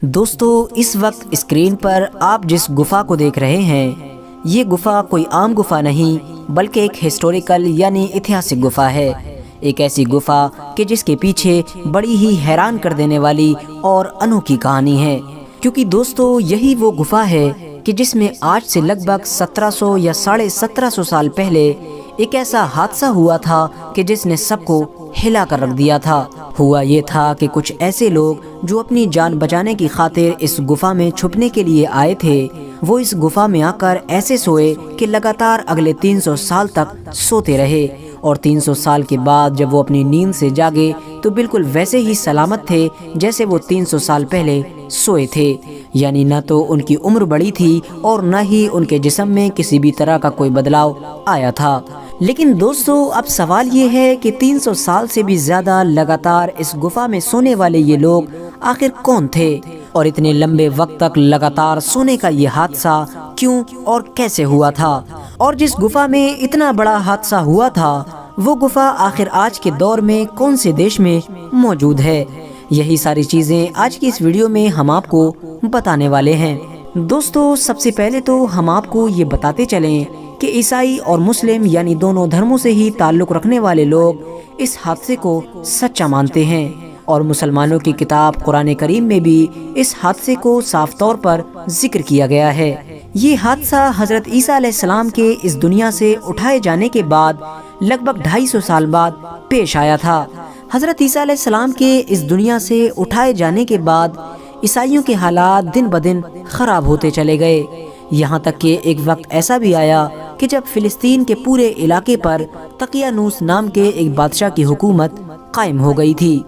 دوستو اس وقت اسکرین پر آپ جس گفا کو دیکھ رہے ہیں یہ گفا کوئی عام گفا نہیں بلکہ ایک ہسٹوریکل یعنی اتہاسک گفا ہے۔ ایک ایسی گفا کہ جس کے پیچھے بڑی ہی حیران کر دینے والی اور انوکھی کہانی ہے، کیونکہ دوستو یہی وہ گفا ہے کہ جس میں آج سے لگ بھگ 1700 یا 1750 سال پہلے ایک ایسا حادثہ ہوا تھا کہ جس نے سب کو ہلا کر رکھ دیا تھا۔ ہوا یہ تھا کہ کچھ ایسے لوگ جو اپنی جان بچانے کی خاطر اس گفا میں چھپنے کے لیے آئے تھے، وہ اس گفا میں آ کر ایسے سوئے کہ لگاتار اگلے 300 سال تک سوتے رہے، اور 300 سال کے بعد جب وہ اپنی نیند سے جاگے تو بالکل ویسے ہی سلامت تھے جیسے وہ 300 سال پہلے سوئے تھے۔ یعنی نہ تو ان کی عمر بڑی تھی اور نہ ہی ان کے جسم میں کسی بھی طرح کا کوئی بدلاؤ آیا تھا۔ لیکن دوستو اب سوال یہ ہے کہ 300 سال سے بھی زیادہ لگاتار اس گفا میں سونے والے یہ لوگ آخر کون تھے، اور اتنے لمبے وقت تک لگاتار سونے کا یہ حادثہ کیوں اور کیسے ہوا تھا، اور جس گفا میں اتنا بڑا حادثہ ہوا تھا وہ گفا آخر آج کے دور میں کون سے دیش میں موجود ہے، یہی ساری چیزیں آج کی اس ویڈیو میں ہم آپ کو بتانے والے ہیں۔ دوستو سب سے پہلے تو ہم آپ کو یہ بتاتے چلیں کہ عیسائی اور مسلم یعنی دونوں دھرموں سے ہی تعلق رکھنے والے لوگ اس حادثے کو سچا مانتے ہیں، اور مسلمانوں کی کتاب قرآن کریم میں بھی اس حادثے کو صاف طور پر ذکر کیا گیا ہے۔ یہ حادثہ حضرت عیسیٰ علیہ السلام کے اس دنیا سے اٹھائے جانے کے بعد لگ بھگ 250 سال بعد پیش آیا تھا۔ حضرت عیسیٰ علیہ السلام کے اس دنیا سے اٹھائے جانے کے بعد عیسائیوں کے حالات دن بدن خراب ہوتے چلے گئے، یہاں تک کہ ایک وقت ایسا بھی آیا کہ جب فلسطین کے پورے علاقے پر دقیانوس نام کے ایک بادشاہ کی حکومت قائم ہو گئی تھی۔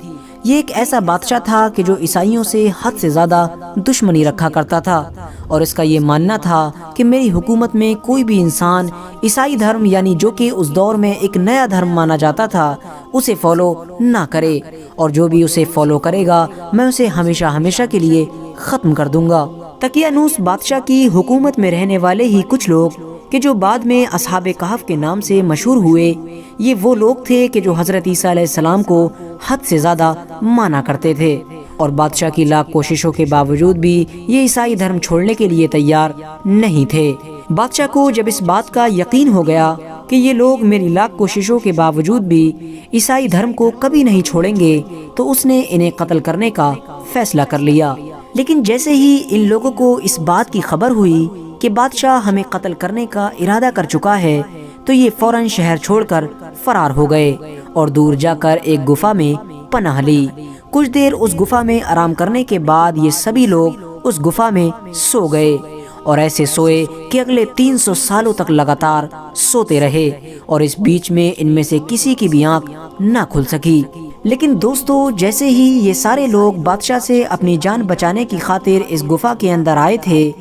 یہ ایک ایسا بادشاہ تھا کہ جو عیسائیوں سے حد سے زیادہ دشمنی رکھا کرتا تھا، اور اس کا یہ ماننا تھا کہ میری حکومت میں کوئی بھی انسان عیسائی دھرم یعنی جو کہ اس دور میں ایک نیا دھرم مانا جاتا تھا اسے فالو نہ کرے، اور جو بھی اسے فالو کرے گا میں اسے ہمیشہ ہمیشہ کے لیے ختم کر دوں گا۔ دقیانوس بادشاہ کی حکومت میں رہنے والے ہی کچھ لوگ کہ جو بعد میں اصحاب کہف کے نام سے مشہور ہوئے، یہ وہ لوگ تھے کہ جو حضرت عیسیٰ علیہ السلام کو حد سے زیادہ مانا کرتے تھے، اور بادشاہ کی لاکھ کوششوں کے باوجود بھی یہ عیسائی دھرم چھوڑنے کے لیے تیار نہیں تھے۔ بادشاہ کو جب اس بات کا یقین ہو گیا کہ یہ لوگ میری لاکھ کوششوں کے باوجود بھی عیسائی دھرم کو کبھی نہیں چھوڑیں گے، تو اس نے انہیں قتل کرنے کا فیصلہ کر لیا۔ لیکن جیسے ہی ان لوگوں کو اس بات کی خبر ہوئی کہ بادشاہ ہمیں قتل کرنے کا ارادہ کر چکا ہے، تو یہ فوراً شہر چھوڑ کر فرار ہو گئے اور دور جا کر ایک گفا میں پناہ لی۔ کچھ دیر اس گفا میں آرام کرنے کے بعد یہ سبھی لوگ اس گفا میں سو گئے، اور ایسے سوئے کہ اگلے 300 سالوں تک لگاتار سوتے رہے، اور اس بیچ میں ان میں سے کسی کی بھی آنکھ نہ کھل سکی۔ لیکن دوستو جیسے ہی یہ سارے لوگ بادشاہ سے اپنی جان بچانے کی خاطر اس گفا کے اندر آئے تھے،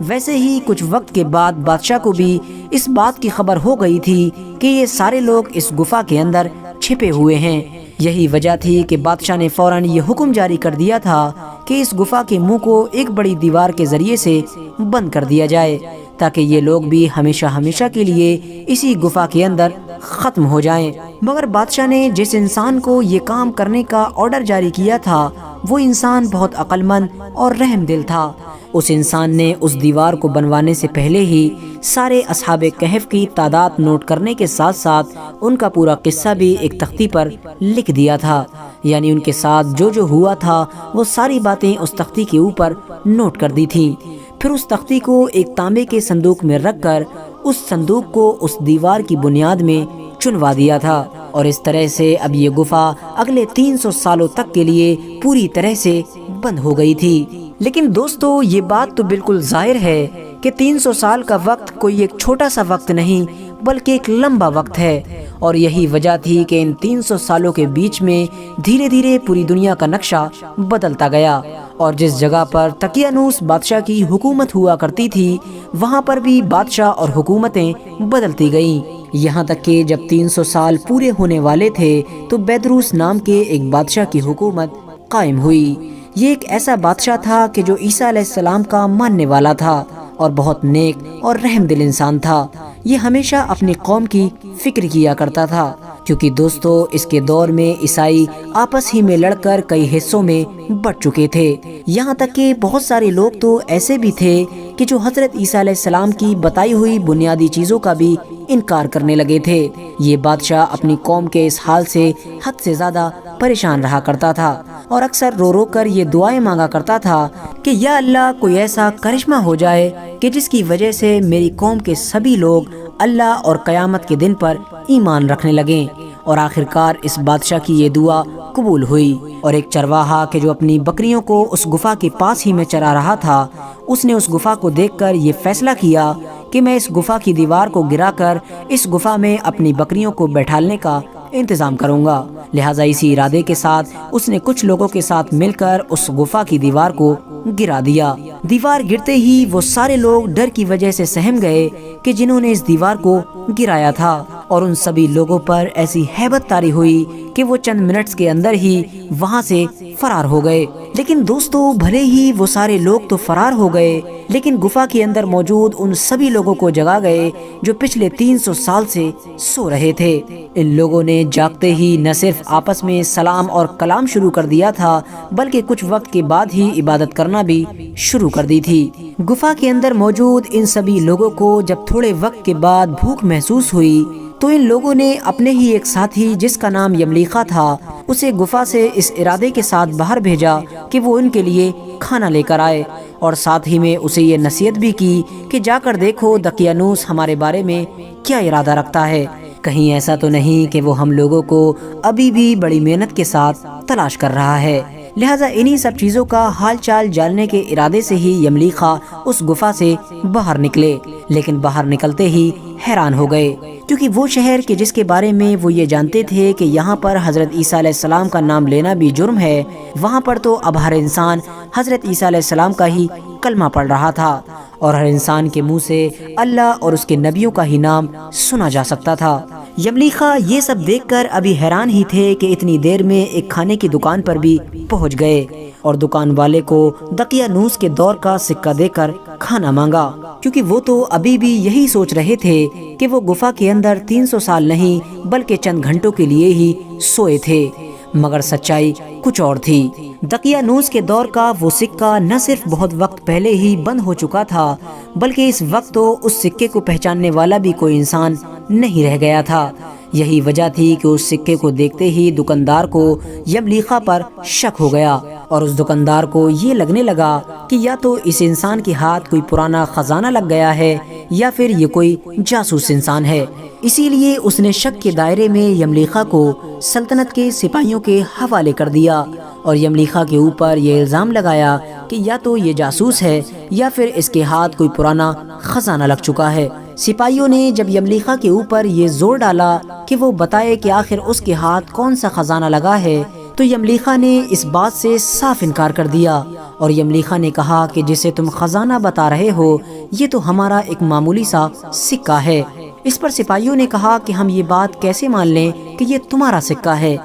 ویسے ہی کچھ وقت کے بعد بادشاہ کو بھی اس بات کی خبر ہو گئی تھی کہ یہ سارے لوگ اس گفا کے اندر چھپے ہوئے ہیں۔ یہی وجہ تھی کہ بادشاہ نے فوراً یہ حکم جاری کر دیا تھا کہ اس گفا کے منہ کو ایک بڑی دیوار کے ذریعے سے بند کر دیا جائے، تاکہ یہ لوگ بھی ہمیشہ ہمیشہ کے لیے اسی گفا کے اندر ختم ہو جائیں۔ مگر بادشاہ نے جس انسان کو یہ کام کرنے کا آرڈر جاری کیا تھا وہ انسان بہت عقل مند اور رحم دل تھا۔ اس انسان نے اس دیوار کو بنوانے سے پہلے ہی سارے اصحاب کہف کی تعداد نوٹ کرنے کے ساتھ ساتھ ان کا پورا قصہ بھی ایک تختی پر لکھ دیا تھا، یعنی ان کے ساتھ جو ہوا تھا وہ ساری باتیں اس تختی کے اوپر نوٹ کر دی تھیں۔ پھر اس تختی کو ایک تانبے کے صندوق میں رکھ کر اس صندوق کو اس دیوار کی بنیاد میں چنوا دیا تھا، اور اس طرح سے اب یہ گفا اگلے 300 سالوں تک کے لیے پوری طرح سے بند ہو گئی تھی۔ لیکن دوستو یہ بات تو بالکل ظاہر ہے کہ 300 سال کا وقت کوئی ایک چھوٹا سا وقت نہیں بلکہ ایک لمبا وقت ہے، اور یہی وجہ تھی کہ ان 300 سالوں کے بیچ میں دھیرے دھیرے پوری دنیا کا نقشہ بدلتا گیا، اور جس جگہ پر دقیانوس بادشاہ کی حکومت ہوا کرتی تھی وہاں پر بھی بادشاہ اور حکومتیں بدلتی گئیں، یہاں تک کہ جب 300 سال پورے ہونے والے تھے تو بیدروس نام کے ایک بادشاہ کی حکومت قائم ہوئی۔ یہ ایک ایسا بادشاہ تھا کہ جو عیسیٰ علیہ السلام کا ماننے والا تھا اور بہت نیک اور رحم دل انسان تھا۔ یہ ہمیشہ اپنی قوم کی فکر کیا کرتا تھا، کیونکہ دوستو اس کے دور میں عیسائی آپس ہی میں لڑ کر کئی حصوں میں بٹ چکے تھے، یہاں تک کہ بہت سارے لوگ تو ایسے بھی تھے کہ جو حضرت عیسیٰ علیہ السلام کی بتائی ہوئی بنیادی چیزوں کا بھی انکار کرنے لگے تھے۔ یہ بادشاہ اپنی قوم کے اس حال سے حد سے زیادہ پریشان رہا کرتا تھا اور اکثر رو رو کر یہ دعائیں مانگا کرتا تھا کہ یا اللہ کوئی ایسا کرشمہ ہو جائے کہ جس کی وجہ سے میری قوم کے سبھی لوگ اللہ اور قیامت کے دن پر ایمان رکھنے لگیں۔ اور آخرکار اس بادشاہ کی یہ دعا قبول ہوئی، اور ایک چرواہا کہ جو اپنی بکریوں کو اس گفا کے پاس ہی میں چرا رہا تھا، اس نے اس گفا کو دیکھ کر یہ فیصلہ کیا کہ میں اس گفا کی دیوار کو گرا کر اس گفا میں اپنی بکریوں کو بیٹھالنے کا انتظام کروں گا۔ لہٰذا اسی ارادے کے ساتھ اس نے کچھ لوگوں کے ساتھ مل کر اس گفا کی دیوار کو گرا دیا۔ دیوار گرتے ہی وہ سارے لوگ ڈر کی وجہ سے سہم گئے کہ جنہوں نے اس دیوار کو گرایا تھا، اور ان سبھی لوگوں پر ایسی ہیبت طاری ہوئی کہ وہ چند منٹس کے اندر ہی وہاں سے فرار ہو گئے۔ لیکن دوستو بھلے ہی وہ سارے لوگ تو فرار ہو گئے، لیکن گفا کے اندر موجود ان سبھی لوگوں کو جگا گئے جو پچھلے 300 سال سے سو رہے تھے۔ ان لوگوں نے جاگتے ہی نہ صرف آپس میں سلام اور کلام شروع کر دیا تھا، بلکہ کچھ وقت کے بعد ہی عبادت کرنا بھی شروع کر دی تھی۔ گفا کے اندر موجود ان سبھی لوگوں کو جب تھوڑے وقت کے بعد بھوک محسوس ہوئی تو ان لوگوں نے اپنے ہی ایک ساتھی جس کا نام یملیخا تھا اسے گفا سے اس ارادے کے ساتھ باہر بھیجا کہ وہ ان کے لیے کھانا لے کر آئے، اور ساتھ ہی میں اسے یہ نصیحت بھی کی کہ جا کر دیکھو دقیانوس ہمارے بارے میں کیا ارادہ رکھتا ہے، کہیں ایسا تو نہیں کہ وہ ہم لوگوں کو ابھی بھی بڑی محنت کے ساتھ تلاش کر رہا ہے۔ لہٰذا انہی سب چیزوں کا حال چال جاننے کے ارادے سے ہی یملیخا اس گفا سے باہر نکلے، لیکن باہر نکلتے ہی حیران ہو گئے، کیونکہ وہ شہر کے جس کے بارے میں وہ یہ جانتے تھے کہ یہاں پر حضرت عیسیٰ علیہ السلام کا نام لینا بھی جرم ہے، وہاں پر تو اب ہر انسان حضرت عیسیٰ علیہ السلام کا ہی کلمہ پڑھ رہا تھا، اور ہر انسان کے منہ سے اللہ اور اس کے نبیوں کا ہی نام سنا جا سکتا تھا۔ یملیخا یہ سب دیکھ کر ابھی حیران ہی تھے کہ اتنی دیر میں ایک کھانے کی دکان پر بھی پہنچ گئے، اور دکان والے کو دقیانوس کے دور کا سکہ دے کر کھانا مانگا، کیونکہ وہ تو ابھی بھی یہی سوچ رہے تھے کہ وہ گفا کے اندر 300 سال نہیں بلکہ چند گھنٹوں کے لیے ہی سوئے تھے، مگر سچائی کچھ اور تھی۔ دقیانوس کے دور کا وہ سکہ نہ صرف بہت وقت پہلے ہی بند ہو چکا تھا، بلکہ اس وقت تو اس سکے کو پہچاننے والا بھی کوئی انسان نہیں رہ گیا تھا۔ یہی وجہ تھی کہ اس سکے کو دیکھتے ہی دکاندار کو یملیخا پر شک ہو گیا، اور اس دکاندار کو یہ لگنے لگا کہ یا تو اس انسان کے ہاتھ کوئی پرانا خزانہ لگ گیا ہے یا پھر یہ کوئی جاسوس انسان ہے۔ اسی لیے اس نے شک کے دائرے میں یملیخا کو سلطنت کے سپاہیوں کے حوالے کر دیا، اور یملیخا کے اوپر یہ الزام لگایا کہ یا تو یہ جاسوس ہے یا پھر اس کے ہاتھ کوئی پرانا خزانہ لگ چکا ہے۔ سپاہیوں نے جب یملیخا کے اوپر یہ زور ڈالا کہ وہ بتائے کہ آخر اس کے ہاتھ کون سا خزانہ لگا ہے، تو یملیخا نے اس بات سے صاف انکار کر دیا، اور یملیخا نے کہا کہ جسے تم خزانہ بتا رہے ہو یہ تو ہمارا ایک معمولی سا سکہ ہے۔ اس پر سپاہیوں نے کہا کہ ہم یہ بات کیسے مان لیں کہ یہ تمہارا سکہ ہے،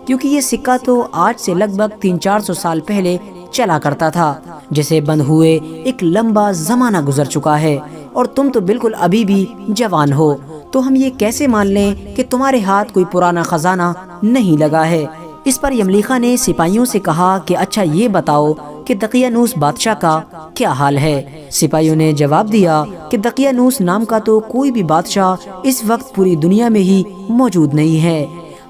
کیونکہ یہ سکہ تو آج سے لگ بھگ 300-400 سال پہلے چلا کرتا تھا، جسے بند ہوئے ایک لمبا زمانہ گزر چکا ہے، اور تم تو بالکل ابھی بھی جوان ہو، تو ہم یہ کیسے مان لیں کہ تمہارے ہاتھ کوئی پرانا خزانہ نہیں لگا ہے۔ اس پر یملیخا نے سپاہیوں سے کہا کہ اچھا یہ بتاؤ کہ دقیانوس بادشاہ کا کیا حال ہے۔ سپاہیوں نے جواب دیا کہ دقیانوس نام کا تو کوئی بھی بادشاہ اس وقت پوری دنیا میں ہی موجود نہیں ہے،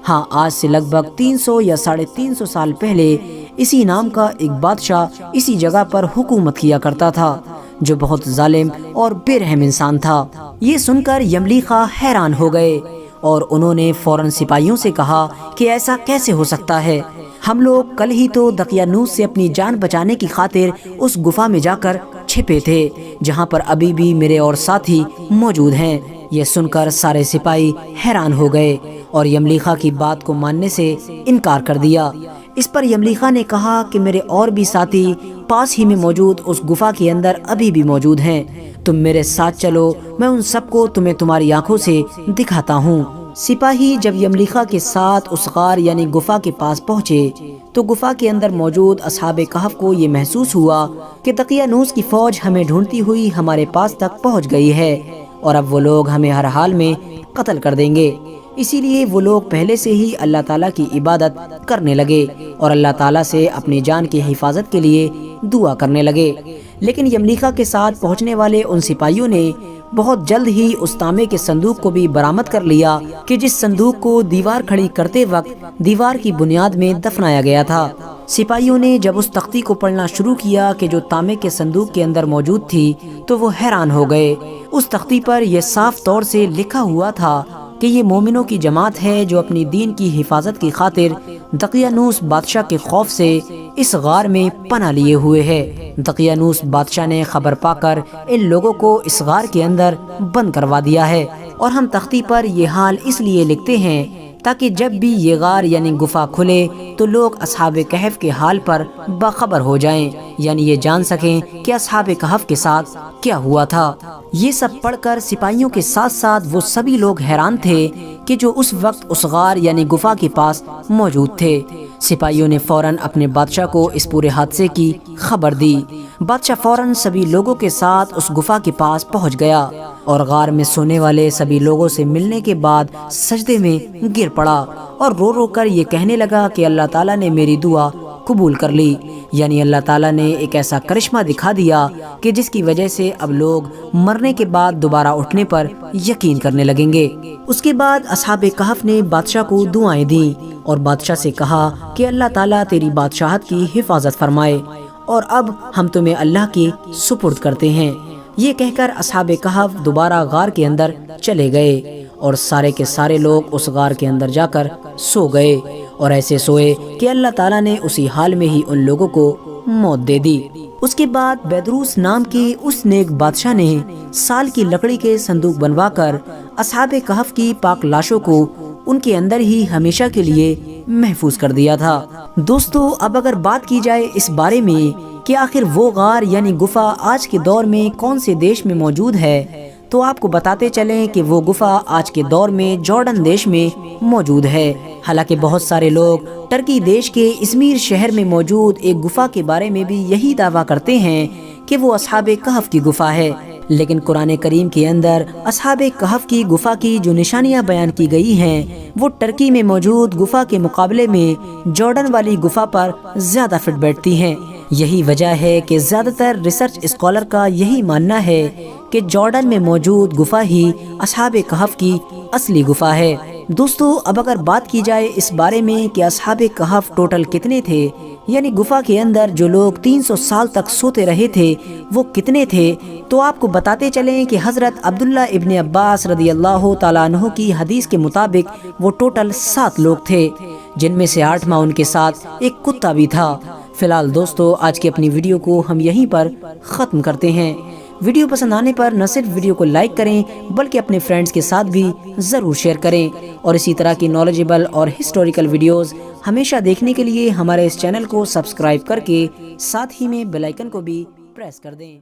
ہاں آج سے لگ بھگ 300 یا 350 سال پہلے اسی نام کا ایک بادشاہ اسی جگہ پر حکومت کیا کرتا تھا، جو بہت ظالم اور بے رحم انسان تھا۔ یہ سن کر یملیخا حیران ہو گئے، اور انہوں نے فوراً سپاہیوں سے کہا کہ ایسا کیسے ہو سکتا ہے، ہم لوگ کل ہی تو دقیانوس سے اپنی جان بچانے کی خاطر اس گفا میں جا کر چھپے تھے جہاں پر ابھی بھی میرے اور ساتھی موجود ہیں۔ یہ سن کر سارے سپاہی حیران ہو گئے اور یملیخا کی بات کو ماننے سے انکار کر دیا۔ اس پر یملیخا نے کہا کہ میرے اور بھی ساتھی پاس ہی میں موجود اس گفا کے اندر ابھی بھی موجود ہیں، تم میرے ساتھ چلو، میں ان سب کو تمہیں تمہاری آنکھوں سے دکھاتا ہوں۔ سپاہی جب یملیخا کے ساتھ اس غار یعنی گفا کے پاس پہنچے تو گفا کے اندر موجود اصحاب کہف کو یہ محسوس ہوا کہ دقیانوس کی فوج ہمیں ڈھونڈتی ہوئی ہمارے پاس تک پہنچ گئی ہے، اور اب وہ لوگ ہمیں ہر حال میں قتل کر دیں گے۔ اسی لیے وہ لوگ پہلے سے ہی اللہ تعالیٰ کی عبادت کرنے لگے اور اللہ تعالیٰ سے اپنی جان کی حفاظت کے لیے دعا کرنے لگے۔ لیکن یملیکا کے ساتھ پہنچنے والے ان سپاہیوں نے بہت جلد ہی اس تانبے کے صندوق کو بھی برآمد کر لیا کہ جس صندوق کو دیوار کھڑی کرتے وقت دیوار کی بنیاد میں دفنایا گیا تھا۔ سپاہیوں نے جب اس تختی کو پڑھنا شروع کیا کہ جو تانبے کے صندوق کے اندر موجود تھی تو وہ حیران ہو گئے۔ اس تختی پر یہ صاف طور سے لکھا ہوا تھا کہ یہ مومنوں کی جماعت ہے جو اپنی دین کی حفاظت کی خاطر دقیانوس بادشاہ کے خوف سے اس غار میں پناہ لیے ہوئے ہے۔ دقیانوس بادشاہ نے خبر پا کر ان لوگوں کو اس غار کے اندر بند کروا دیا ہے، اور ہم تختی پر یہ حال اس لیے لکھتے ہیں تاکہ جب بھی یہ غار یعنی گفا کھلے تو لوگ اصحاب کہف کے حال پر باخبر ہو جائیں، یعنی یہ جان سکیں کہ اصحاب کہف کے ساتھ کیا ہوا تھا۔ یہ سب پڑھ کر سپاہیوں کے ساتھ ساتھ وہ سبھی لوگ حیران تھے کہ جو اس وقت اس غار یعنی گفا کے پاس موجود تھے۔ سپاہیوں نے فوراً اپنے بادشاہ کو اس پورے حادثے کی خبر دی۔ بادشاہ فوراً سبھی لوگوں کے ساتھ اس گفا کے پاس پہنچ گیا اور غار میں سونے والے سبھی لوگوں سے ملنے کے بعد سجدے میں گر پڑا اور رو رو کر یہ کہنے لگا کہ اللہ تعالیٰ نے میری دعا قبول کر لی، یعنی اللہ تعالیٰ نے ایک ایسا کرشمہ دکھا دیا کہ جس کی وجہ سے اب لوگ مرنے کے بعد دوبارہ اٹھنے پر یقین کرنے لگیں گے۔ اس کے بعد اصحاب کہف نے بادشاہ کو دعائیں دیں اور بادشاہ سے کہا کہ اللہ تعالیٰ تیری بادشاہت کی حفاظت فرمائے، اور اب ہم تمہیں اللہ کی سپرد کرتے ہیں۔ یہ کہہ کر اصحاب کہف دوبارہ غار کے اندر چلے گئے اور سارے کے سارے لوگ اس غار کے اندر جا کر سو گئے، اور ایسے سوئے کہ اللہ تعالیٰ نے اسی حال میں ہی ان لوگوں کو موت دے دی۔ اس کے بعد بیدروس نام کے اس نیک بادشاہ نے سال کی لکڑی کے صندوق بنوا کر اصحاب کہف کی پاک لاشوں کو ان کے اندر ہی ہمیشہ کے لیے محفوظ کر دیا تھا۔ دوستو، اب اگر بات کی جائے اس بارے میں کہ آخر وہ غار یعنی گفا آج کے دور میں کون سے دیش میں موجود ہے، تو آپ کو بتاتے چلیں کہ وہ گفا آج کے دور میں جارڈن دیش میں موجود ہے۔ حالانکہ بہت سارے لوگ ترکی دیش کے ازمیر شہر میں موجود ایک گفا کے بارے میں بھی یہی دعویٰ کرتے ہیں کہ وہ اصحاب کہف کی گفا ہے، لیکن قرآن کریم کے اندر اصحاب کہف کی گفا کی جو نشانیاں بیان کی گئی ہیں وہ ترکی میں موجود گفا کے مقابلے میں جارڈن والی گفا پر زیادہ فٹ بیٹھتی ہیں۔ یہی وجہ ہے کہ زیادہ تر ریسرچ اسکالر کا یہی ماننا ہے کہ جارڈن میں موجود گفا ہی اصحاب کہف کی اصلی گفا ہے۔ دوستو، اب اگر بات کی جائے اس بارے میں کہ اصحاب کہف ٹوٹل کتنے تھے، یعنی گفا کے اندر جو لوگ 300 سال تک سوتے رہے تھے وہ کتنے تھے، تو آپ کو بتاتے چلیں کہ حضرت عبداللہ ابن عباس رضی اللہ تعالیٰ عنہ کی حدیث کے مطابق وہ ٹوٹل 7 لوگ تھے، جن میں سے 8 ماہ ان کے ساتھ ایک کتا بھی تھا۔ فی الحال دوستو، آج کی اپنی ویڈیو کو ہم یہیں پر ختم کرتے ہیں۔ ویڈیو پسند آنے پر نہ صرف ویڈیو کو لائک کریں بلکہ اپنے فرینڈز کے ساتھ بھی ضرور شیئر کریں، اور اسی طرح کی نالجیبل اور ہسٹوریکل ویڈیوز ہمیشہ دیکھنے کے لیے ہمارے اس چینل کو سبسکرائب کر کے ساتھ ہی میں بیل آئیکن کو بھی پریس کر دیں۔